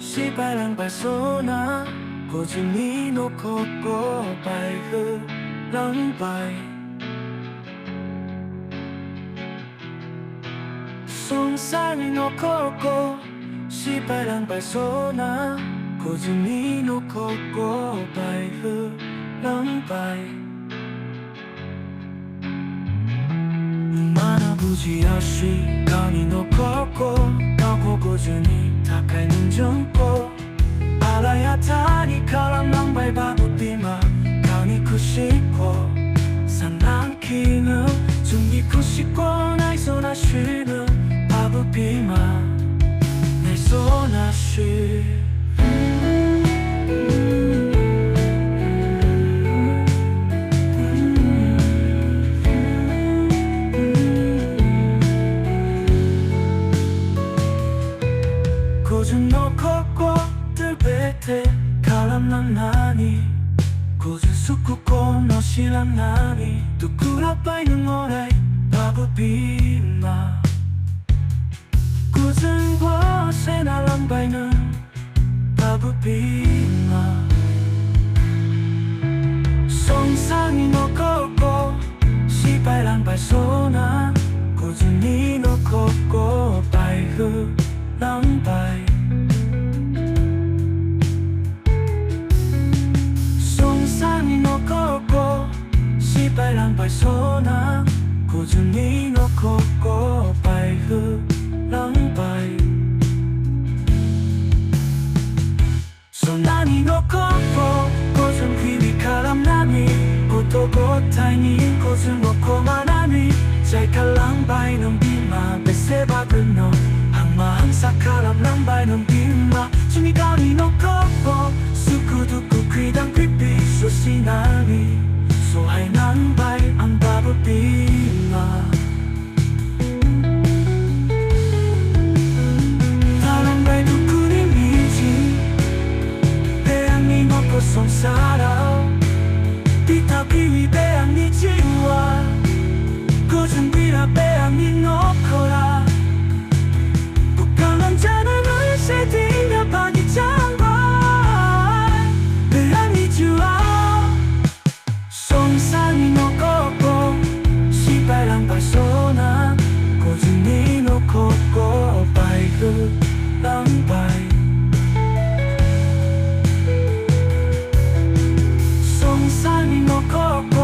시발랑 발소나 고집이 놓고 꼬바이 흐랑바이 송상이 놓고 꼬 시발랑 발소나 고집이 놓고 꼬바이 흐랑바이 부지하시 간이 놓고 가고 꾸준히 탁하는 정보 알아야 타니 가랑랑 밟아보디마 간이 쿠시고 산란키는 중이 쿠시고 나이 소나 쉬는 바보비마 내 소나 쉬 고준 놓고 꽃들 베테 가람난 나니 고준 숙구고 너시란 나니 뚜꾸라 빠이는 오라이 바보비마 고준 곳에 나랑 바이는 바보비마 송상이 놓고 꼬 시발랑 발소나 고준이 놓고 꼬 바이흐 랑바이 송상이 놓고 꼬 시발랑 발소나 고준이 놓고 꼬 바이흐 랑바이 소나니 놓고 꼬 고준 귀비 가람나니 고토고 타이니 고준 놓고 마나니 자이칼랑 바이는 비마 베세바그 너 항사 가람랑 바이는 비마 중이 가니 놓고 수쿠두쿠 귀당 귀비 소시나니 소하이난 바이 안 바보비마 다른 바이 두쿠니 미지 배양니 놓고 손사라 비타 비위 배양니 지와 고준 비라 배양니 놓고라 자는 세디냐 바디 장과 배양이 주아 송상이 놓고 시발랑 발소나 고준이 놓고 꼬바이흐 랑바이 송상이 놓고